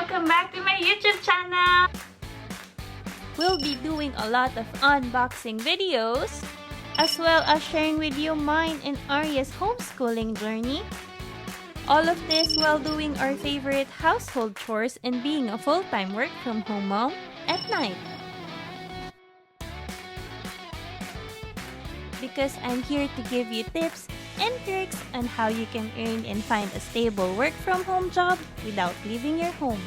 welcome back to my YouTube channel! We'll be doing a lot of unboxing videos, as well as sharing with you mine and Arya's homeschooling journey. All of this while doing our favorite household chores and being a full-time work-from-home mom at night. Because I'm here to give you tips and tricks on how you can earn and find a stable work-from-home job without leaving your home.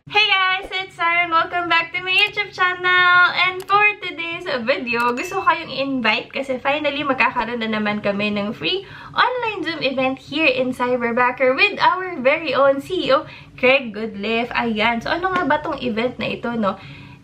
Hey guys! It's Sarah and welcome back to my YouTube channel! And for today's video, gusto ko kayong i-invite kasi finally magkakaroon na naman kami ng free online Zoom event here in Cyberbacker with our very own CEO, Craig Goodliffe. Ayan. So ano nga ba tong event na ito, no?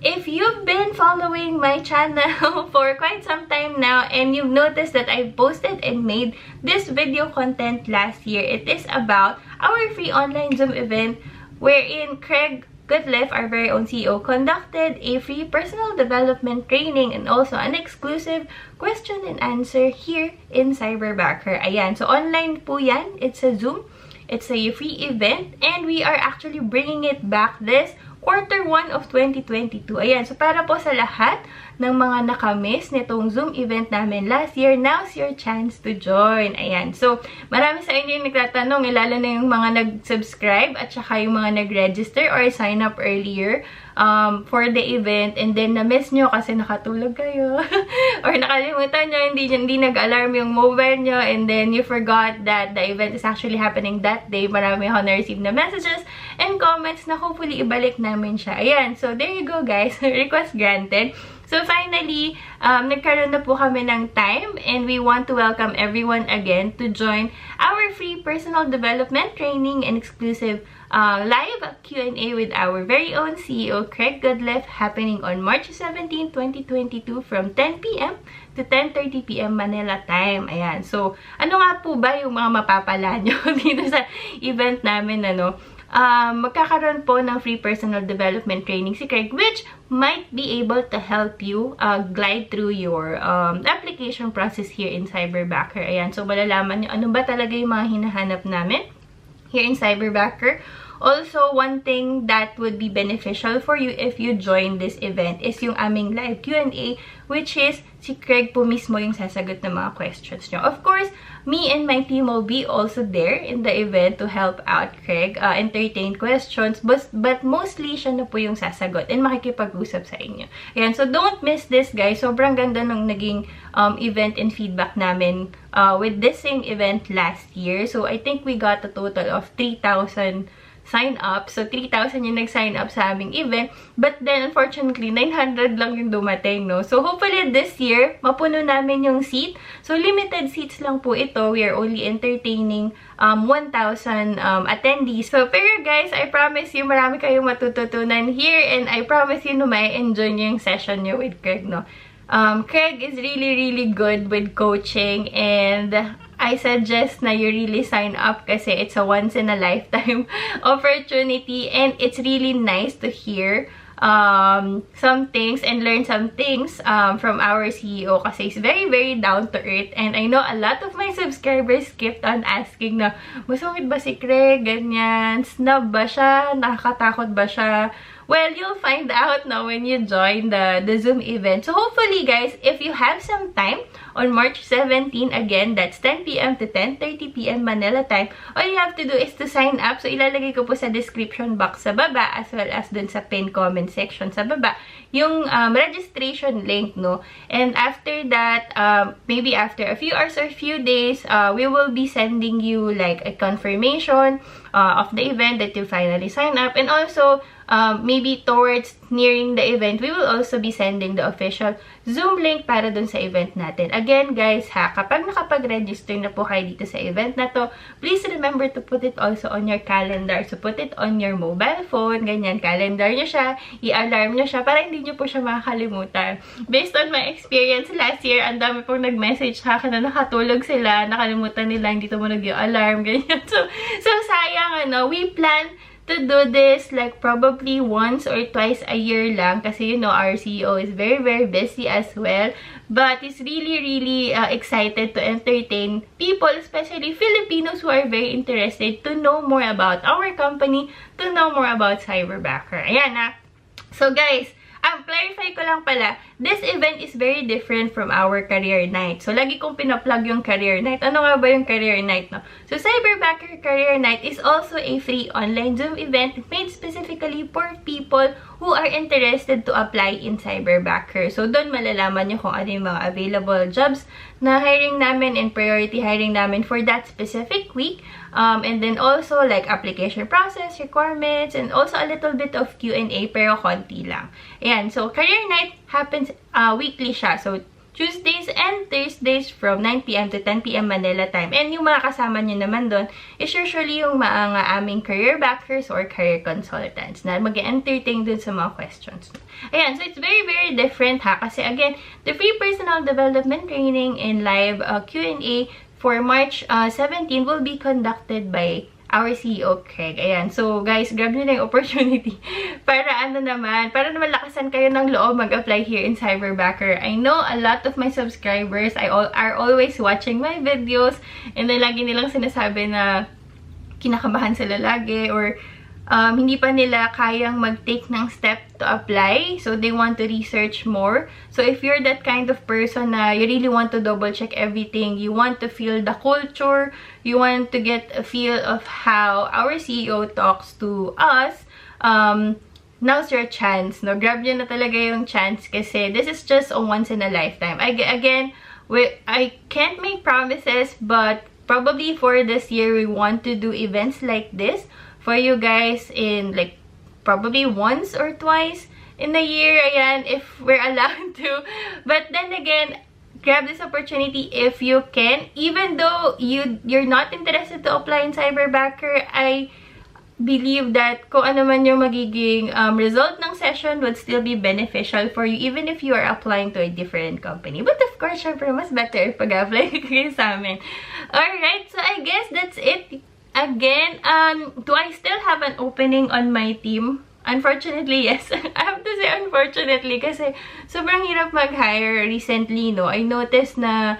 If you've been following my channel for quite some time now and you've noticed that I posted and made this video content last year, it is about our free online Zoom event wherein Craig Goodliffe, our very own CEO, conducted a free personal development training and also an exclusive question and answer here in Cyberbacker. Ayan, so online po yan. It's a Zoom. It's a free event and we are actually bringing it back this Q1 of 2022. Ayan, so para po sa lahat ng mga nakamiss nitong Zoom event namin last year, now's your chance to join. Ayan, so marami sa inyo yung nagtatanong, lalo na yung mga nag-subscribe at saka yung mga nag-register or sign up earlier for the event and then na-miss nyo kasi nakatulog kayo or nakalimutan nyo, hindi nag-alarm yung mobile nyo and then you forgot that the event is actually happening that day. Marami ako na-receive na messages and comments na hopefully ibalik namin siya. Ayan, so there you go guys. Request granted. So finally, nagkaroon na po kami ng time and we want to welcome everyone again to join our free personal development training and exclusive live Q&A with our very own CEO, Craig Goodliffe, happening on March 17, 2022 from 10 p.m. to 10:30 p.m. Manila time. Ayan. So, ano nga po ba yung mga mapapala nyo dito sa event namin, ano? Magkakaroon po ng free personal development training si Craig, which might be able to help you glide through your application process here in Cyberbacker. Ayan, so malalaman nyo ano ba talaga yung mga hinahanap namin here in Cyberbacker. Also, one thing that would be beneficial for you if you join this event is yung aming live Q&A, which is si Craig po mismo yung sasagot ng mga questions nyo. Of course, me and my team will be also there in the event to help out Craig, entertain questions, but mostly siya na po yung sasagot and makikipag-usap sa inyo. Ayan, so don't miss this guys. Sobrang ganda nung naging event and feedback namin with this same event last year. So I think we got a total of 3,000 sign up. So, 3,000 yung nag-sign up sa aming event. But then, unfortunately, 900 lang yung dumating, no? So, hopefully, this year, mapuno namin yung seat. So, limited seats lang po ito. We are only entertaining 1,000 attendees. So, pero guys, I promise you, marami kayong matututunan here. And I promise you, no, may enjoy nyo yung session nyo with Craig, no? Craig is really good with coaching and I suggest na you really sign up kasi it's a once-in-a-lifetime opportunity and it's really nice to hear some things and learn some things from our CEO kasi he's very down to earth and I know a lot of my subscribers kept on asking na masungit ba si Craig, ganyan, snub ba siya, nakakatakot ba siya. Well, you'll find out now when you join the Zoom event. So, hopefully, guys, if you have some time on March 17, again, that's 10 p.m. to 10:30 p.m. Manila time, all you have to do is to sign up. So, ilalagay ko po sa description box sa baba as well as dun sa pin comment section sa baba yung registration link, no? And after that, maybe after a few hours or a few days, we will be sending you like a confirmation of the event that you finally sign up. And also, maybe towards nearing the event, we will also be sending the official Zoom link para dun sa event natin. Again, guys, ha, kapag nakapag-register na po kayo dito sa event na to, please remember to put it also on your calendar. So, put it on your mobile phone, ganyan, calendar nyo siya, i-alarm nyo siya, para hindi nyo po siya makakalimutan. Based on my experience last year, ang dami pong nag-message sa akin na nakatulog sila, nakalimutan nila, hindi to mo nag-alarm, ganyan. So sayang, ano, we plan to do this like probably once or twice a year lang kasi you know our CEO is very busy as well. but he's really excited to entertain people, especially Filipinos who are very interested to know more about our company, to know more about Cyberbacker. Ayan na. So guys, clarify ko lang pala, this event is very different from our career night. So, lagi kong pinaplug yung career night. Ano nga ba yung career night, no? So, Cyberbacker Career Night is also a free online Zoom event made specifically for people who are interested to apply in Cyberbacker. So, doon malalaman nyo kung ano yung mga available jobs na hiring namin and priority hiring namin for that specific week. And then also, like, application process, requirements, and also a little bit of Q&A, pero konti lang. Ayan, so, Career Night happens weekly siya. So, Tuesdays and Thursdays from 9 PM to 10 PM Manila time. And yung mga kasama nyo naman doon is usually yung mga aming career backers or career consultants na mag-entertain dun sa mga questions. Ayan, so it's very different ha. Kasi again, the free personal development training and live Q&A for March 17 will be conducted by our CEO, Craig. Ayan. So, guys, grab nyo na yung opportunity para para naman lakasan kayo ng loob mag-apply here in Cyberbacker. I know a lot of my subscribers are always watching my videos and then lagi nilang sinasabi na kinakabahan sila lagi or hindi pa nila kayang mag-take ng step to apply. So, they want to research more. So, if you're that kind of person na you really want to double-check everything, you want to feel the culture, you want to get a feel of how our CEO talks to us, now's your chance. No? Grab nyo na talaga yung chance kasi this is just a once in a lifetime. Again, I can't make promises, but probably for this year, we want to do events like this for you guys in like probably once or twice in a year, ayan, if we're allowed to. But then again, grab this opportunity if you can. Even though you're not interested to apply in Cyberbacker, I believe that kung ano man yung magiging result ng session would still be beneficial for you even if you are applying to a different company. But of course, syempre, mas better if pag-apply kayo sa amin. Alright, so I guess that's it. Again, do I still have an opening on my team? Unfortunately, yes. I have to say unfortunately kasi sobrang hirap mag-hire recently, no? I noticed na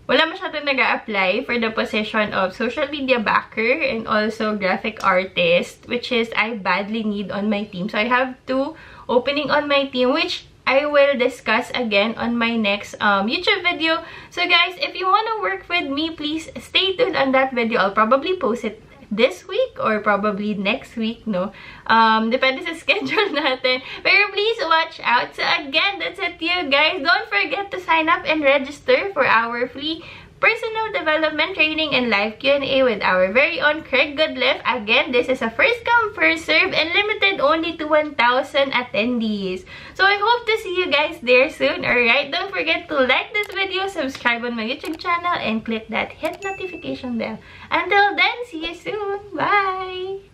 wala masyadong nag-a-apply for the position of social media backer and also graphic artist, which is I badly need on my team. So, I have 2 opening on my team, which I will discuss again on my next YouTube video. So guys, if you want to work with me, please stay tuned on that video. I'll probably post it this week or probably next week, no? Depende sa schedule natin. Pero please watch out. So again, that's it you guys. Don't forget to sign up and register for our free personal development training and live Q&A with our very own Craig Goodliffe. Again, this is a first come, first serve and limited only to 1,000 attendees. So I hope to see you guys there soon. Alright, don't forget to like this video, subscribe on my YouTube channel, and click that hit notification bell. Until then, see you soon. Bye!